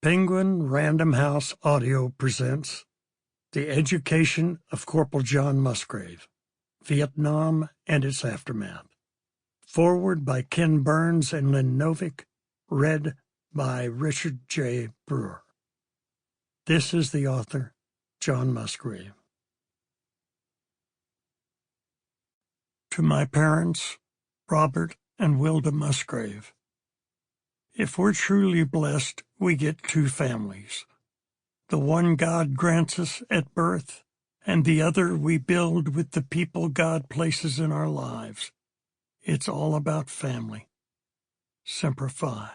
Penguin Random House Audio presents The Education of Corporal John Musgrave, Vietnam and Its Aftermath. Forward by Ken Burns and Lynn Novick, read by Richard J. Brewer. This is the author, John Musgrave. To my parents, Robert and Wilda Musgrave. If we're truly blessed, we get two families. The one God grants us at birth, and the other we build with the people God places in our lives. It's all about family. Semper Fi.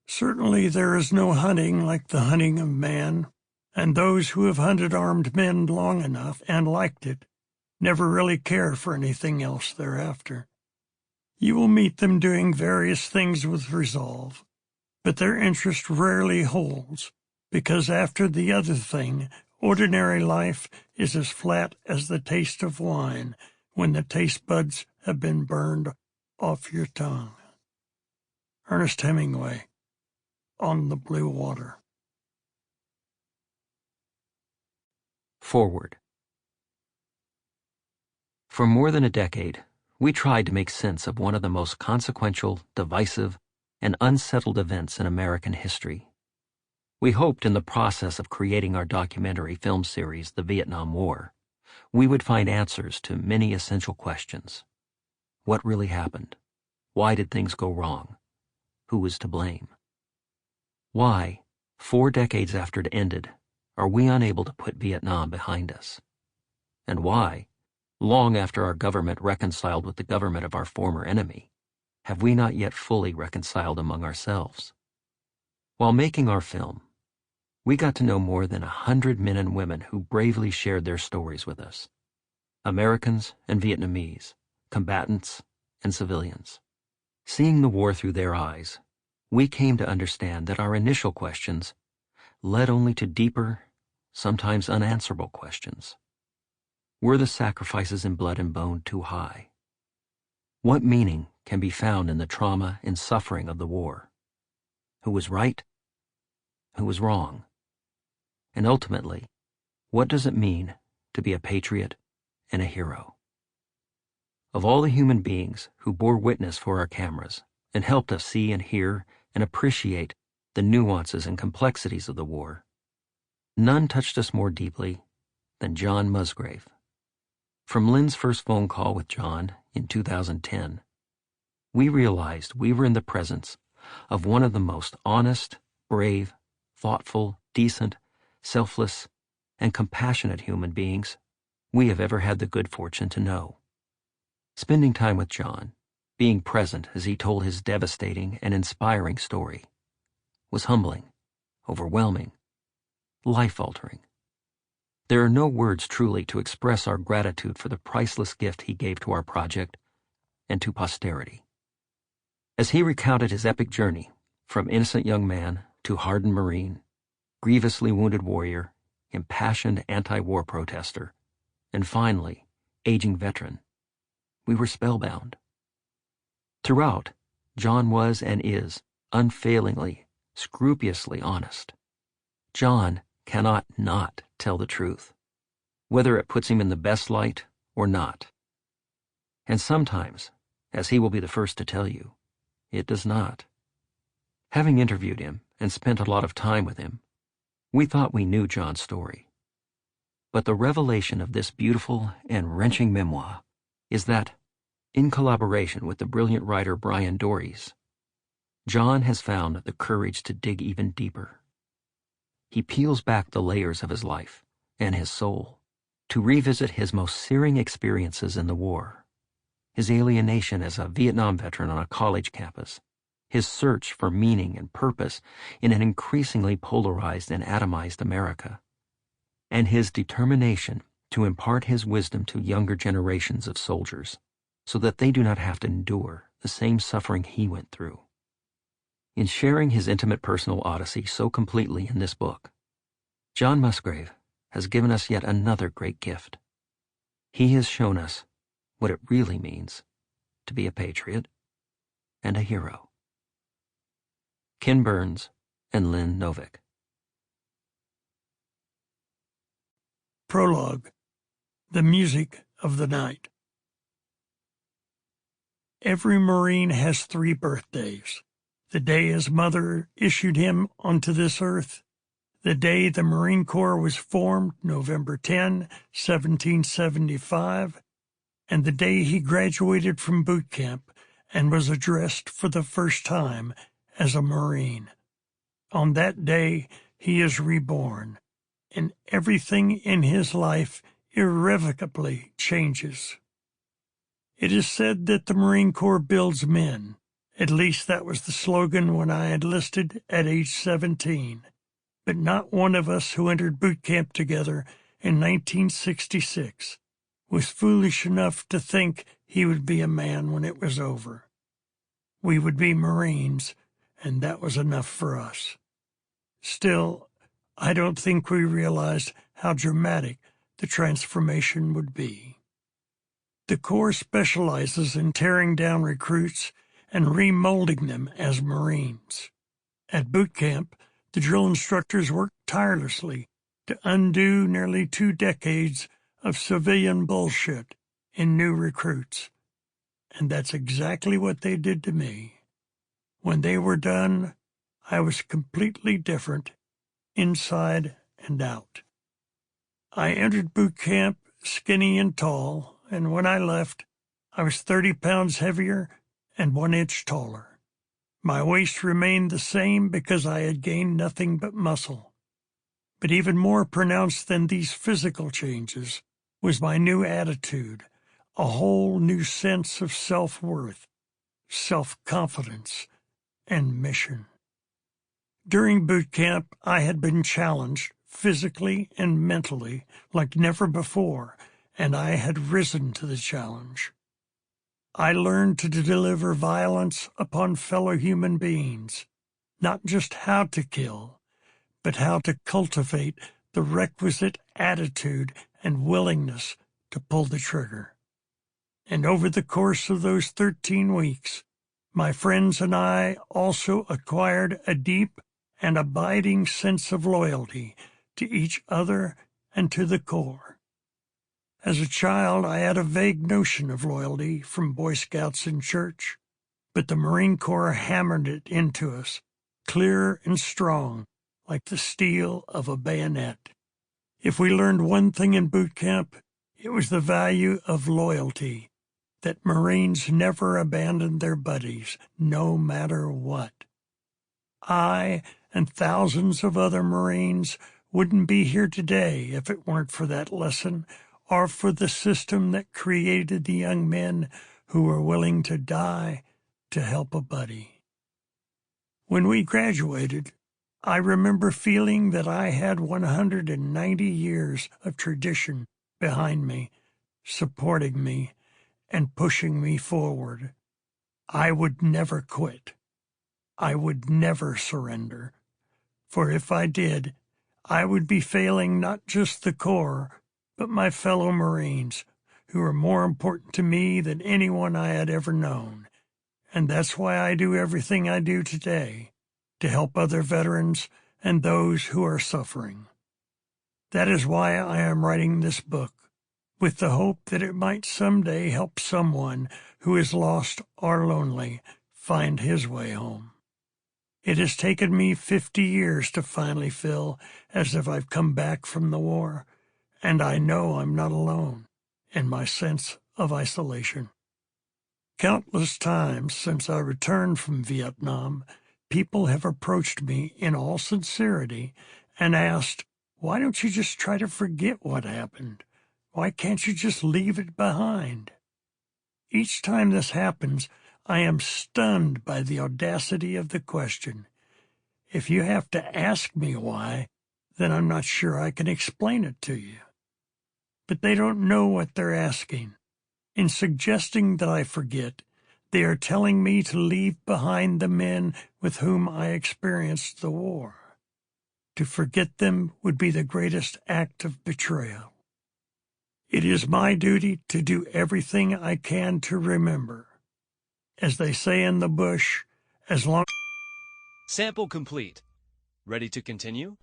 Certainly there is no hunting like the hunting of man, and those who have hunted armed men long enough and liked it never really care for anything else thereafter. You will meet them doing various things with resolve, but their interest rarely holds, because after the other thing, ordinary life is as flat as the taste of wine when the taste buds have been burned off your tongue. Ernest Hemingway, On the Blue Water. Forward. For more than a decade, we tried to make sense of one of the most consequential, divisive, and unsettled events in American history. We hoped in the process of creating our documentary film series, The Vietnam War, we would find answers to many essential questions. What really happened? Why did things go wrong? Who was to blame? Why, 4 decades after it ended, are we unable to put Vietnam behind us? And why, long after our government reconciled with the government of our former enemy, have we not yet fully reconciled among ourselves? While making our film, we got to know more than 100 men and women who bravely shared their stories with us. Americans and Vietnamese, combatants and civilians. Seeing the war through their eyes, we came to understand that our initial questions led only to deeper, sometimes unanswerable questions. Were the sacrifices in blood and bone too high? What meaning can be found in the trauma and suffering of the war? Who was right? Who was wrong? And ultimately, what does it mean to be a patriot and a hero? Of all the human beings who bore witness for our cameras and helped us see and hear and appreciate the nuances and complexities of the war, none touched us more deeply than John Musgrave. From Lynn's first phone call with John in 2010, we realized we were in the presence of one of the most honest, brave, thoughtful, decent, selfless, and compassionate human beings we have ever had the good fortune to know. Spending time with John, being present as he told his devastating and inspiring story, was humbling, overwhelming, life-altering. There are no words truly to express our gratitude for the priceless gift he gave to our project and to posterity. As he recounted his epic journey from innocent young man to hardened Marine, grievously wounded warrior, impassioned anti-war protester, and finally, aging veteran, we were spellbound. Throughout, John was and is unfailingly, scrupulously honest. John cannot not tell the truth, whether it puts him in the best light or not. And sometimes, as he will be the first to tell you, it does not. Having interviewed him and spent a lot of time with him, we thought we knew John's story. But the revelation of this beautiful and wrenching memoir is that, in collaboration with the brilliant writer Brian Dories, John has found the courage to dig even deeper. He peels back the layers of his life and his soul to revisit his most searing experiences in the war, his alienation as a Vietnam veteran on a college campus, his search for meaning and purpose in an increasingly polarized and atomized America, and his determination to impart his wisdom to younger generations of soldiers so that they do not have to endure the same suffering he went through. In sharing his intimate personal odyssey so completely in this book, John Musgrave has given us yet another great gift. He has shown us what it really means to be a patriot and a hero. Ken Burns and Lynn Novick. Prologue. The Music of the Night. Every Marine has 3 birthdays: the day his mother issued him onto this earth, the day the Marine Corps was formed, November 10, 1775, and the day he graduated from boot camp and was addressed for the first time as a Marine. On that day, he is reborn, and everything in his life irrevocably changes. It is said that the Marine Corps builds men. At least that was the slogan when I enlisted at age 17. But not one of us who entered boot camp together in 1966 was foolish enough to think he would be a man when it was over. We would be Marines, and that was enough for us. Still, I don't think we realized how dramatic the transformation would be. The Corps specializes in tearing down recruits and remolding them as Marines. At boot camp, the drill instructors worked tirelessly to undo nearly 2 decades of civilian bullshit in new recruits. And that's exactly what they did to me. When they were done, I was completely different, inside and out. I entered boot camp skinny and tall, and when I left, I was 30 pounds heavier and 1 inch taller. My waist remained the same because I had gained nothing but muscle. But even more pronounced than these physical changes was my new attitude, a whole new sense of self-worth, self-confidence, and mission. During boot camp, I had been challenged physically and mentally like never before, and I had risen to the challenge. I learned to deliver violence upon fellow human beings, not just how to kill, but how to cultivate the requisite attitude and willingness to pull the trigger. And over the course of those 13 weeks, my friends and I also acquired a deep and abiding sense of loyalty to each other and to the Corps. As a child, I had a vague notion of loyalty from Boy Scouts and church, but the Marine Corps hammered it into us, clear and strong, like the steel of a bayonet. If we learned one thing in boot camp, it was the value of loyalty, that Marines never abandoned their buddies, no matter what. I and thousands of other Marines wouldn't be here today if it weren't for that lesson, or for the system that created the young men who were willing to die to help a buddy. When we graduated, I remember feeling that I had 190 years of tradition behind me, supporting me and pushing me forward. I would never quit. I would never surrender. For if I did, I would be failing not just the Corps, but my fellow Marines, who are more important to me than anyone I had ever known. And that's why I do everything I do today, to help other veterans and those who are suffering. That is why I am writing this book, with the hope that it might someday help someone who is lost or lonely find his way home. It has taken me 50 years to finally feel as if I've come back from the war, and I know I'm not alone in my sense of isolation. Countless times since I returned from Vietnam, people have approached me in all sincerity and asked, "Why don't you just try to forget what happened? Why can't you just leave it behind?" Each time this happens, I am stunned by the audacity of the question. If you have to ask me why, then I'm not sure I can explain it to you. But they don't know what they're asking. In suggesting that I forget, they are telling me to leave behind the men with whom I experienced the war. To forget them would be the greatest act of betrayal. It is my duty to do everything I can to remember. As they say in the bush, as long Sample complete. Ready to continue?